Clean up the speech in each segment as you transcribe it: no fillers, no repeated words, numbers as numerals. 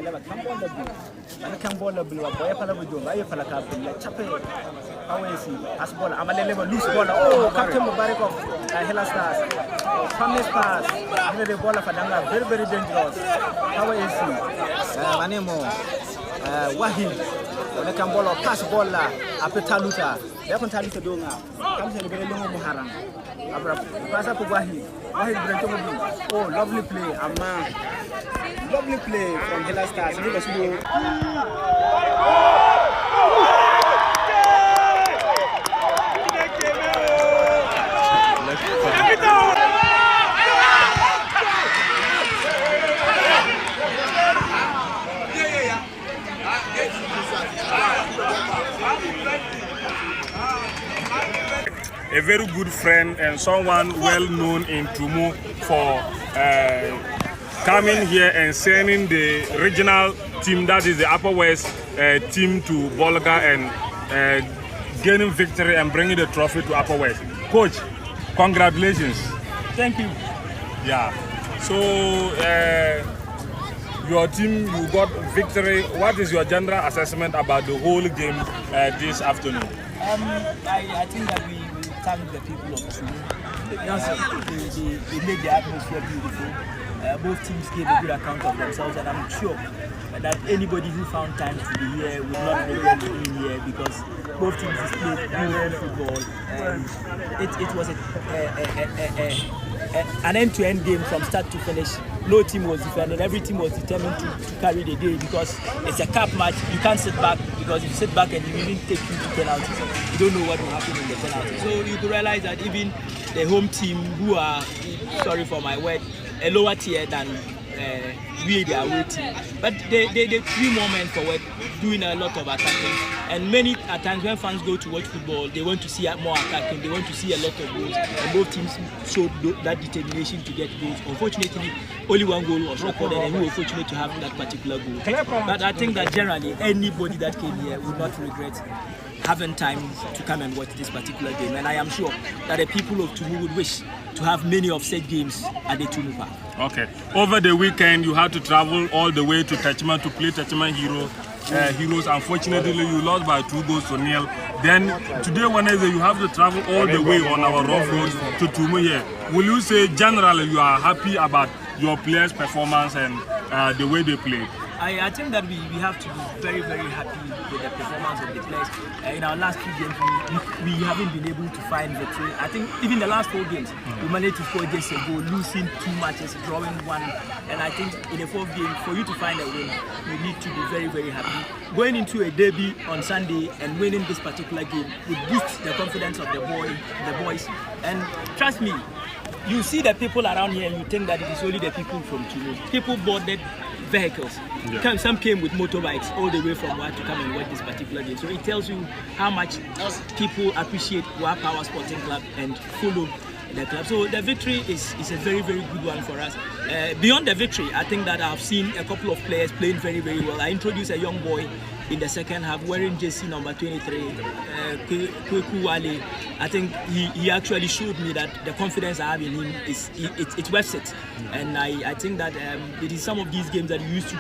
leva kambola blue ana kambola blue boy pala bu jonga ay pala ka la chape awesi as bola amale leva loose bola oh captain Mubarak of Hela Stars famous pass and the bola fadanga very very dangerous awesi manemo Wahid ana kambola pass bola apetaluta yakon taluta donga kamse le longo muharang abra pasa ko Wahid oh lovely play lovely play from Hela Stars. A very good friend and someone well known in Tumu for coming here and sending the regional team, that is the Upper West team, to Bolga and gaining victory and bringing the trophy to Upper West. Coach, congratulations. Thank you. Yeah. So your team, you got victory. What is your general assessment about the whole game this afternoon? I think that we thank the people of Tumu. They made the atmosphere beautiful. Both teams gave a good account of themselves, and I'm sure that anybody who found time to be here would not regret being here, because both teams played good football. It was an end-to-end game from start to finish. No team was defending. Every team was determined to carry the day, because it's a cup match. You can't sit back, because if you sit back and you even take you to penalties, you don't know what will happen in the penalties. So you could realize that even the home team, who are, sorry for my word, a lower tier than we the away team, but they threw more men forward, doing a lot of attacking. And many at times when fans go to watch football, they want to see more attacking, they want to see a lot of goals, and both teams showed that determination to get goals. Unfortunately, only one goal was recorded, and we were fortunate to have that particular goal. But I think that generally anybody that came here would not regret having time to come and watch this particular game, and I am sure that the people of Tumu would wish to have many of such games at the Tumu Park. Okay. Over the weekend, you had to travel all the way to Tachman to play Tachman Heroes. Unfortunately, you lost by 2-0. Then today, Wednesday, you have to travel all the way on our rough road to Tumu here. Will you say generally you are happy about your players' performance and the way they played? I think that we have to be very, very happy with the performance of the players. In our last 2 games, we haven't been able to find victory. I think even the last 4 games, we managed to score just a goal, losing 2 matches, drawing 1. And I think in the 4th game, for you to find a win, you need to be very, very happy. Going into a derby on Sunday and winning this particular game would boost the confidence of the boys. And trust me, you see the people around here and you think that it is only the people from Tumu. People boarded vehicles. Yeah. Some came with motorbikes all the way from Wa to come and watch this particular game. So it tells you how much people appreciate Wa Power Sporting Club and follow the club. So the victory is a very, very good one for us. Beyond the victory, I think that I've seen a couple of players playing very, very well. I introduced a young boy in the second half wearing jersey number 23, Kweku Wale. I think he actually showed me that the confidence I have in him it's worth it. And I think that it is some of these games that you used to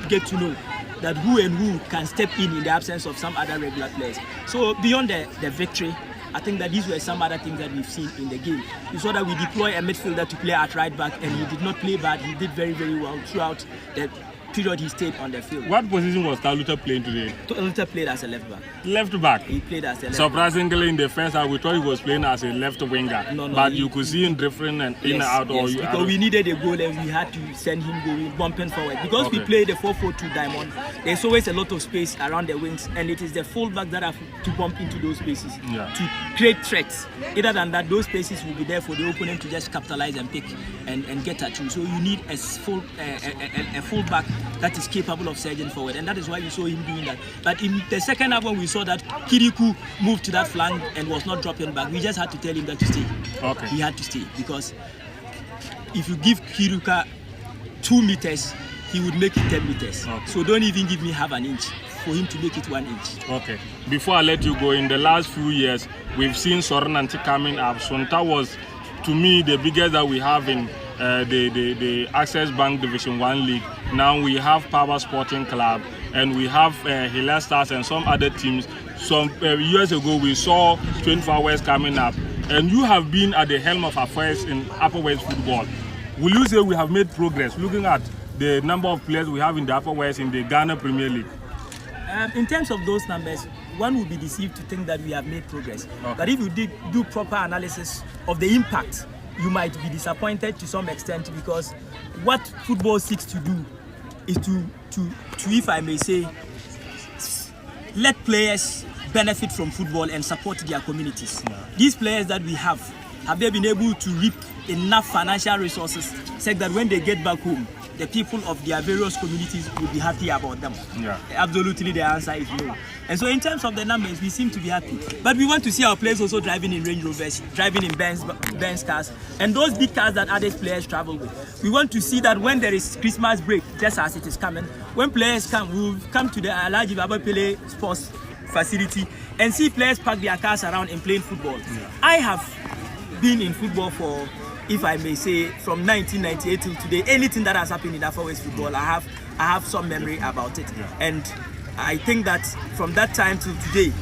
get to know that who and who can step in the absence of some other regular players. So beyond the victory, I think that these were some other things that we've seen in the game. You saw that we deployed a midfielder to play at right back, and he did not play bad. He did very, very well throughout the period he stayed on the field. What position was Taluta playing today? Taluta played as a left back. Left back? He played as a left Surprisingly, in the first half, we thought he was playing as a left winger. No, but you could see him drifting and in and out. Yes, because we needed a goal and we had to send him going, bumping forward. Because we played the 4-4-2 diamond, there's always a lot of space around the wings, and it is the fullback that have to bump into those spaces to create threats. Other than that, those spaces will be there for the opponent to just capitalize and pick and get at you. So you need a fullback that is capable of surging forward, and that is why we saw him doing that. But in the second half, when we saw that Kirikou moved to that flank and was not dropping back, we just had to tell him that to stay. Okay. He had to stay, because if you give Kirikou 2 meters, he would make it 10 meters. Okay. So don't even give me half an inch for him to make it 1 inch. Okay. Before I let you go, in the last few years, we've seen Soran Anti coming up. Sonta was, to me, the biggest that we have in the Access Bank Division 1 League. Now we have Power Sporting Club, and we have Hill Stars and some other teams. Some years ago we saw 24 Hours coming up, and you have been at the helm of affairs in Upper West football. Will you say we have made progress looking at the number of players we have in the Upper West in the Ghana Premier League? In terms of those numbers, one would be deceived to think that we have made progress. Okay. But if you do proper analysis of the impact, you might be disappointed to some extent, because what football seeks to do is to if I may say, let players benefit from football and support their communities. Yeah. These players that we have they been able to reap enough financial resources so that when they get back home, the people of their various communities will be happy about them? Yeah. Absolutely, the answer is no. And so in terms of the numbers, we seem to be happy. But we want to see our players also driving in Range Rovers, driving in Benz cars, and those big cars that other players travel with. We want to see that when there is Christmas break, just as it is coming, when players come, we'll come to the Alhaji Baba Pele Sports facility and see players park their cars around and playing football. Yeah. I have been in football for, if I may say, from 1998 till today. Anything that has happened in Upper West football, I have some memory about it. Yeah. And I think that from that time till today,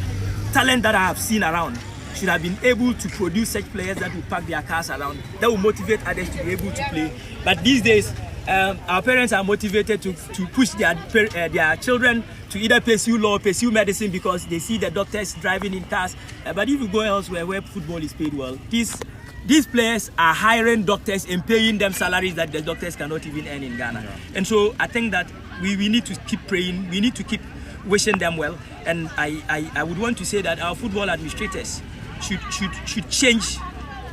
talent that I have seen around should have been able to produce such players that will park their cars around, that will motivate others to be able to play. But these days, our parents are motivated to push their children to either pursue law or pursue medicine because they see the doctors driving in cars. But if you go elsewhere where football is paid well, these players are hiring doctors and paying them salaries that the doctors cannot even earn in Ghana. Yeah. And so I think that we need to keep praying, we need to keep wishing them well. And I would want to say that our football administrators should change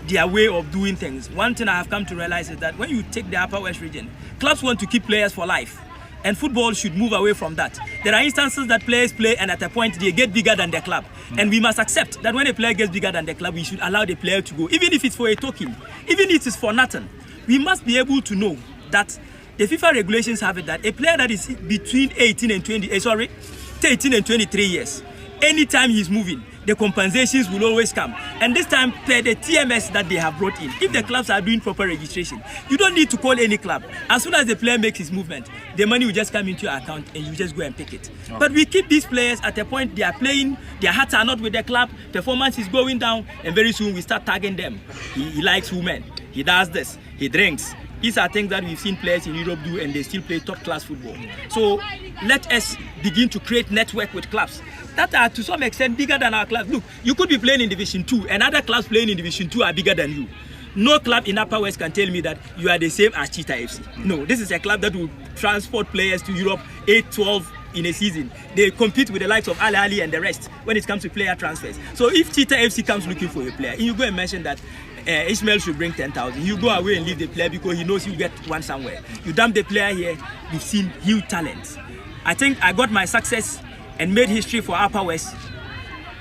their way of doing things. One thing I have come to realize is that when you take the Upper West region, clubs want to keep players for life, and football should move away from that. There are instances that players play and at a point they get bigger than the club. And we must accept that when a player gets bigger than the club, we should allow the player to go, even if it's for a token, even if it's for nothing. We must be able to know that the FIFA regulations have it that a player that is between 13 and 23 years, anytime he's moving, the compensations will always come. And this time, per the TMS that they have brought in, if the clubs are doing proper registration, you don't need to call any club. As soon as the player makes his movement, the money will just come into your account and you just go and pick it. Okay. But we keep these players at a point they are playing, their hearts are not with the club, performance is going down, and very soon we start tagging them. He likes women, he does this, he drinks. These are things that we've seen players in Europe do, and they still play top-class football. So let us begin to create network with clubs that are to some extent bigger than our clubs. Look, you could be playing in Division 2, and other clubs playing in Division 2 are bigger than you. No club in Upper West can tell me that you are the same as Cheetah FC. No, this is a club that will transport players to Europe 8-12 in a season. They compete with the likes of Al Ahly and the rest when it comes to player transfers. So if Cheetah FC comes looking for a player, and you go and mention that Ishmael should bring 10,000, you go away and leave the player because he knows he'll get one somewhere. You dump the player here, you've seen huge talent. I think I got my success and made history for Upper West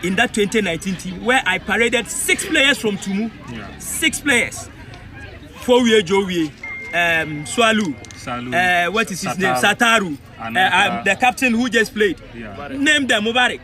in that 2019 team where I paraded 6 players from Tumu, 6 players. Fowie Jowie, Swalu, what is his name? Sataru, the captain who just played. Yeah. Name them, Mubarak.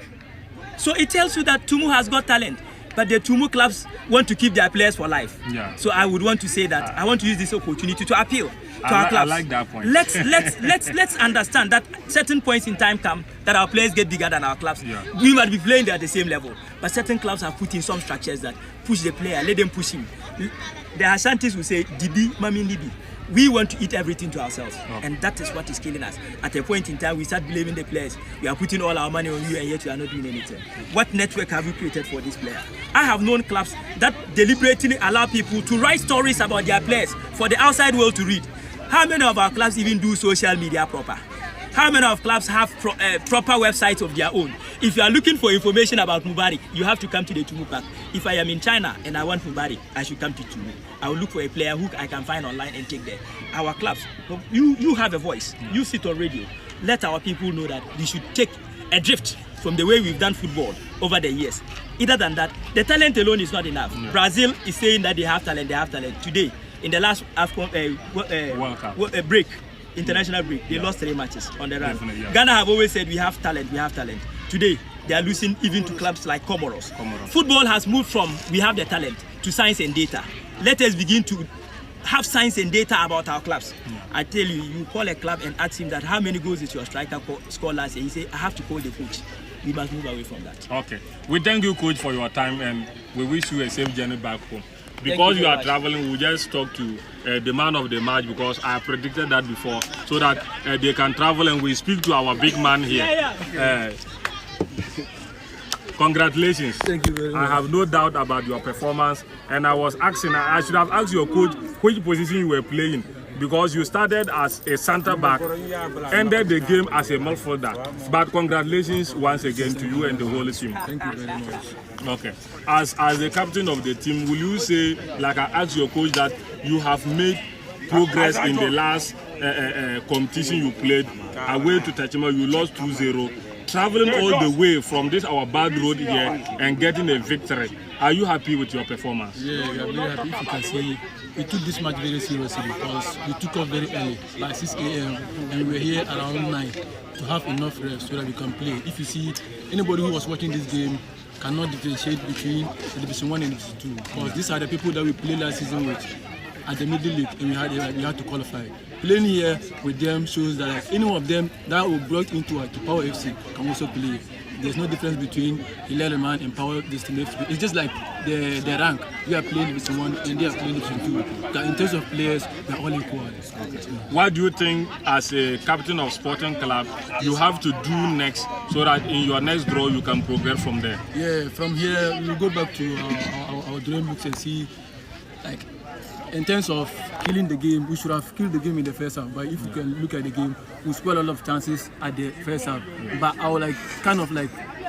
So it tells you that Tumu has got talent. But the Tumu clubs want to keep their players for life. Yeah. So I would want to say that I want to use this opportunity to appeal to our clubs. I like that point. Let's understand that certain points in time come that our players get bigger than our clubs. Yeah. We might be playing at the same level, but certain clubs have put in some structures that push the player, let them push him. The Ashantis will say, Dibi, Mami Dibi. We want to eat everything to ourselves, and that is what is killing us. At a point in time, we start blaming the players. We are putting all our money on you, and yet you are not doing anything. What network have you created for this player? I have known clubs that deliberately allow people to write stories about their players for the outside world to read. How many of our clubs even do social media proper? How many of clubs have proper websites of their own? If you are looking for information about Mubarak, you have to come to the Tumu Park. If I am in China and I want Mubarak, I should come to Tumu. I will look for a player who I can find online and take there. Our clubs, you have a voice. You sit on radio. Let our people know that they should take a drift from the way we've done football over the years. Other than that, the talent alone is not enough. Yeah. Brazil is saying that they have talent. Today, in the last World Cup break, international break, they lost 3 matches on the run. Yeah. Ghana have always said we have talent. Today, they are losing even to clubs like Comoros. Football has moved from we have the talent to science and data. Let us begin to have science and data about our clubs. I tell you, you call a club and ask him that how many goals did your striker score last year? He say, I have to call the coach. We must move away from that. Okay. We thank you, coach, for your time, and we wish you a safe journey back home. Because you are traveling, we just talk to the man of the match, because I predicted that before, so that they can travel, and we speak to our big man here. Congratulations. Thank you very much. I have no doubt about your performance, and I was asking, I should have asked your coach which position you were playing, because you started as a center back, ended the game as a midfielder. But congratulations once again to you and the whole team. Thank you very much. Okay. As the captain of the team, will you say, like I asked your coach, that you have made progress in the last competition you played away to Tachima? You lost 2-0. Traveling all the way from this our bad road here and getting a victory. Are you happy with your performance? Yeah, we are very happy. If you can see, we took this match very seriously because we took off very early, by 6 a.m. and we were here around 9 to have enough rest so that we can play. If you see, anybody who was watching this game cannot differentiate between the Division 1 and Division 2, because these are the people that we played last season with at the middle league, and we had to qualify. Playing here with them shows that any of them that will break into to Power FC can also play. There's no difference between Hilariman and Power District FC. It's just like the rank. We are playing Division 1 and they are playing Division 2. That in terms of players, they are all equal. What do you think, as a captain of sporting club, you have to do next so that in your next draw you can progress from there? Yeah, from here we go back to our drawing books and see, like, in terms of killing the game, we should have killed the game in the first half. But if you can look at the game, we scored a lot of chances at the first half. But I would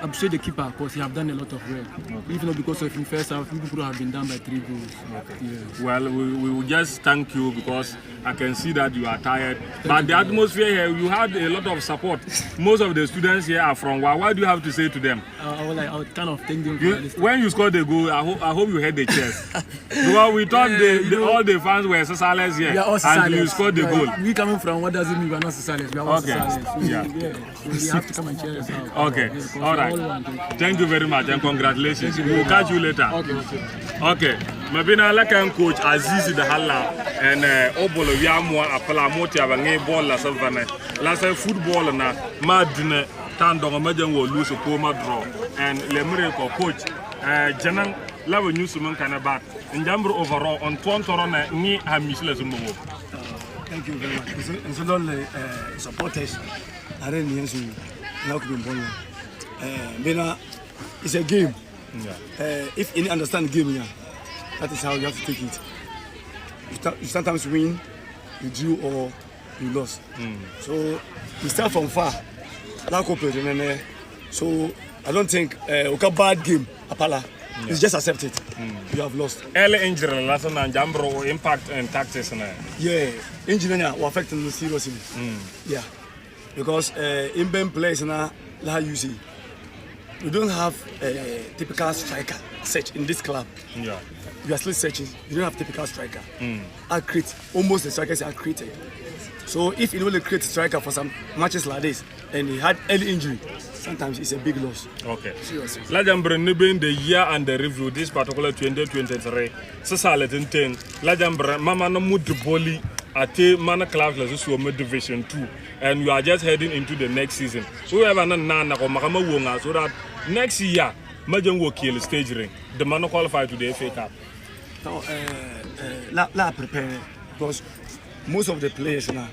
appreciate the keeper because he have done a lot of work. Even though because of the first half, we could have been down by 3 goals. Yeah. Well, we will just thank you because I can see that you are tired. But the atmosphere here, you had a lot of support. Most of the students here are from Wa. What do you have to say to them? I would kind of thank them for this. When you scored the goal, I hope you had the chest. Because we thought all the fans were Sisales here. And you scored the goal. We coming from, what does it mean we are not Sisales? We are all Sisales. We have to come and cheer us out. Okay, all right. Thank you very much and congratulations. We'll catch you later. Okay. Mabina lakan coach Aziz the Halla and Obolo Yamwa Apala Moti Avange ball la savane. La football na madne tandong majan wo lose ko draw and lemre ko coach Janang lawo newsman kana bat njambro overall on Twantorona ni hamisle zumbo. Thank you very much. It's all the supporters. I don't know how to be born. It's a game. If you understand the game, that is how you have to take it. You sometimes win, you drew, or you lost. So we start from far. So I don't think a bad game, Apala. It's just accept it. You have lost. Early injury, lesson and jambro impact and tactics. Yeah, injury will affect them seriously. Yeah, because in Ben place now, like you see. We don't have a typical striker search in this club. Yeah. We are still searching. We don't have typical striker. I create almost the strikers are created. So if you only create a striker for some matches like this and he had early injury, sometimes it's a big loss. Okay. Seriously. Lajambre Nibin the year and the review this particular 2023. Sasaletin Lajambre Mama no mud boli at mana club Division 2 and you are just heading into the next season. So we have an nana or Makama Wonga so that next year Majan will kill stage ring. The man qualified to the FA Cup. So la prepare because most of the players now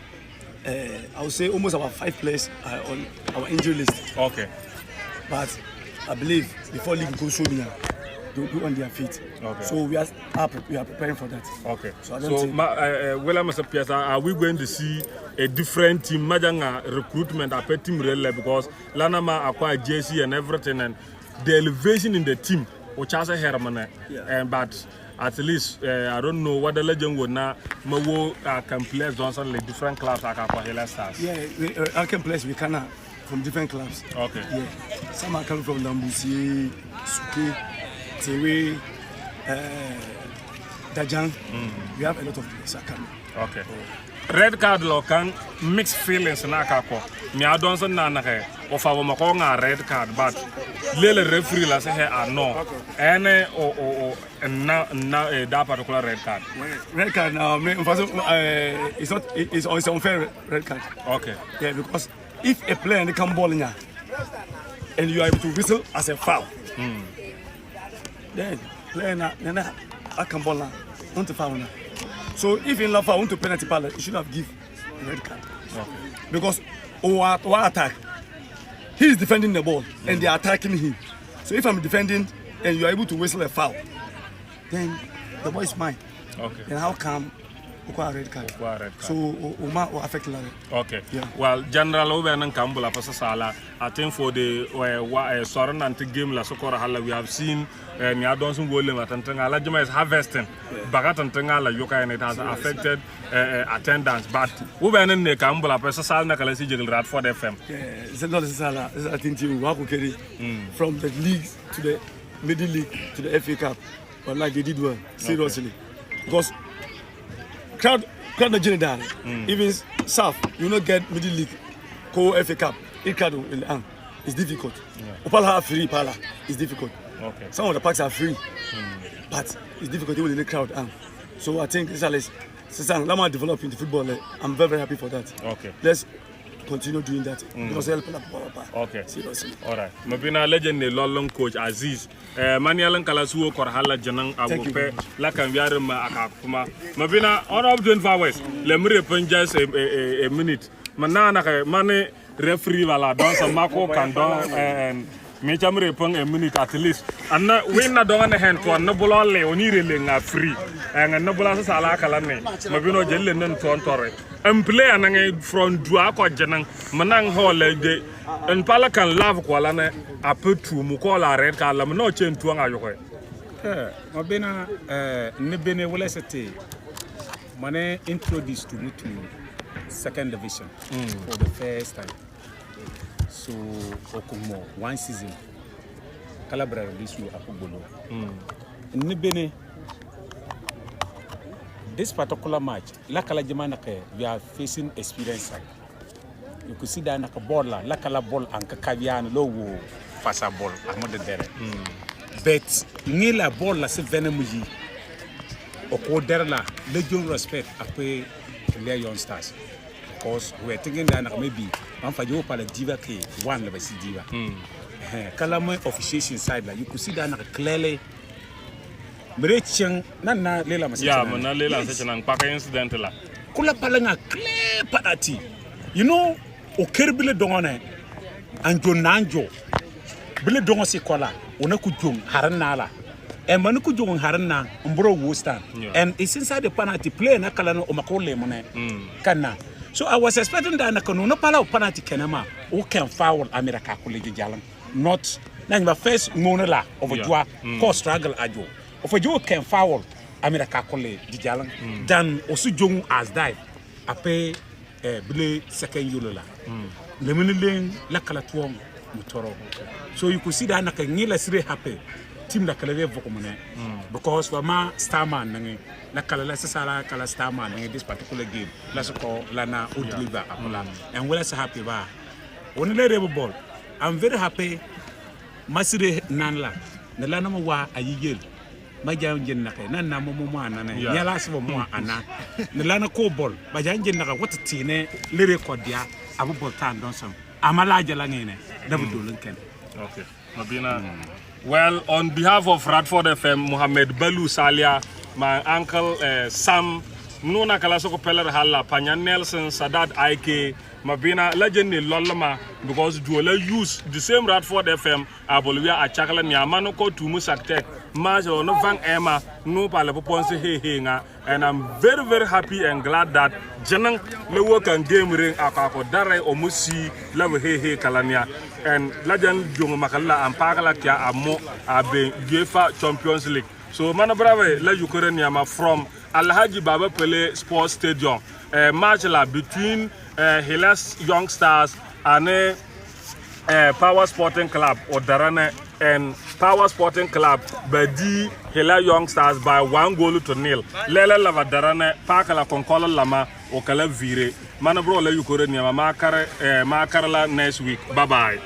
I would say almost about 5 players are on our injury list. Okay. But I believe before league goes so many they'll be on their feet. Okay. So we are preparing for that. Okay. So I don't think... are we going to see a different team, Majanga recruitment, a team relay because Lanama acquired JC and everything, and the elevation in the team, which has a Herman, but at least I don't know what the legend would now. Mawo can play Johnson like different clubs like Aquahela Stars. Yeah, I can play we can from different clubs. Okay. Yeah. Some are coming from Lambusi, Suki, Tewe, Dajan. We have a lot of players coming. Okay. Red card lokan mixed feelings na kako. Mi adonso na na ke. Ofa wo makonga red card but lele referee la say no ene o na that particular red card. Red card now, it's unfair red card. Okay. Yeah, because if a player can ball in here and you are able to whistle as a foul, then player I can ball now, want to foul now. So if in love I want to penalty ball, you should have give a red card. Okay. Because our attack, he is defending the ball and they are attacking him. So if I'm defending and you are able to whistle a foul, then the ball is mine. Okay. And how come a red card? So Uma will affect Larry. Okay. Yeah. Well, General Oben Kambula Pasasala, I think for the Soran anti game la Sokora Hala, we have seen Niadonson William at Antanga. Lajima is harvesting. Bagat Antanga, Yoka, and it has affected attendance. But Uben and Kambula Pasasala Nakalasi Jiggle Radford FM. It's not Sala, I think you walk from the league to the middle league to the FA Cup. But like they did well, seriously. Because crowd Nigeria, even South, you not get middle league, FA Cup, it's difficult. Opala have free pala, it's difficult. Okay. Some of the parks are free, but it's difficult even in the crowd. So I think this is Lama developing the football. I'm very, very happy for that. Okay. Let's continue doing that. Because Okay. Seriously. All right. Mabina legend Lolong coach Aziz. Manialan Kalasuo Korhala Janang Awope Lakambiarum Akakuma. Mabina on of 25 West. Lemre Punjas a minute. Manana Mane referee Vala Don Marco Candon and Mechamre Pung a minute at least. And when I don't hand to a Nobula Leoniri free and a Nobula Salakalane. Mabino Jelen and Tontore. And play and from Duako Janang Manang Hall and Palakan love Kualane a put to Mukola red column no chain to Angayoke. Mabena Nibene Welesete Mane introduced to me to second division for the first time. So Okumo 1 season Calabria this you Apogolo. Nibene this particular match, Lakala Jamanake, we are facing experience. You could see that a ball, Lakala ball and Kakavian low passa ball, I'm not there. But Nila ball, la se venemuji, or Coderla, legion respect, après les young stars. Because we're thinking that maybe one for you, Pala Diva K, one of us Diva. Kalama officiation side, you could see that clearly. Nana lela masih. Yeah, mana lela masih nang pakai incident lah. Kula palanga clear padati. You know, oker bile dongone anjo nanjo. Bile dongo si kola. Ona kujung harana la. And manu kujung harana umbro wustan. And it's inside the penalty play na kalano omakole mone. Kana. So I was expecting that na kono no pala penalty kenema. O can foul America college jalan. Not na my first monela of a jua cause struggle ajo. Of a joke can foul America college di jalan dan osu jong as die ape bile second yulula le menileng la kala tuom mutoro. So you could see that na kangila sire happy team la kala vokomone because wama starman nangi la kala la sala kala starman in this particular game la so la na udliva apola and we're so happy ba on le ball. I'm very happy masire nanla na la na wa ayigel Bajan Jenaka, Nana Momana, Yalas Moa Anna, Nilana Cobol, Bajan Jenaka, what a tine, Lyricodia, Abu Boltan Donson, Amalaja Langene, never do Lincoln. Okay, Mabina. Well, on behalf of Radford FM, Mohammed Belu Salia, my uncle Sam, Nuna Kalasoko Peller Halla, Panyan Nelson, Sadat Ike, Mabina, legend in Lolama, because Duola use the same Radford FM, Abolivia, Achakala, Niamanoko, Tumu Saktek. Majo no Van Emma no palaponse hinga, and I'm very, very happy and glad that Janang le work and game ring akako dare omusi love he kalania and legend Jung Makala and Pakala Kia Amo Abe UEFA Champions League. So Manabrave la Ukrainiama from Alhaji Baba Pele Sports Stadium, a match between Hellas Young Stars and Power Sporting Club or Darane and Power Sporting Club Badi Hela Young Stars by 1-0. Lela lava Darane Pakala Konkola Lama Okala Vire. Manabro la Ukrainiama Makarala next week. Bye bye.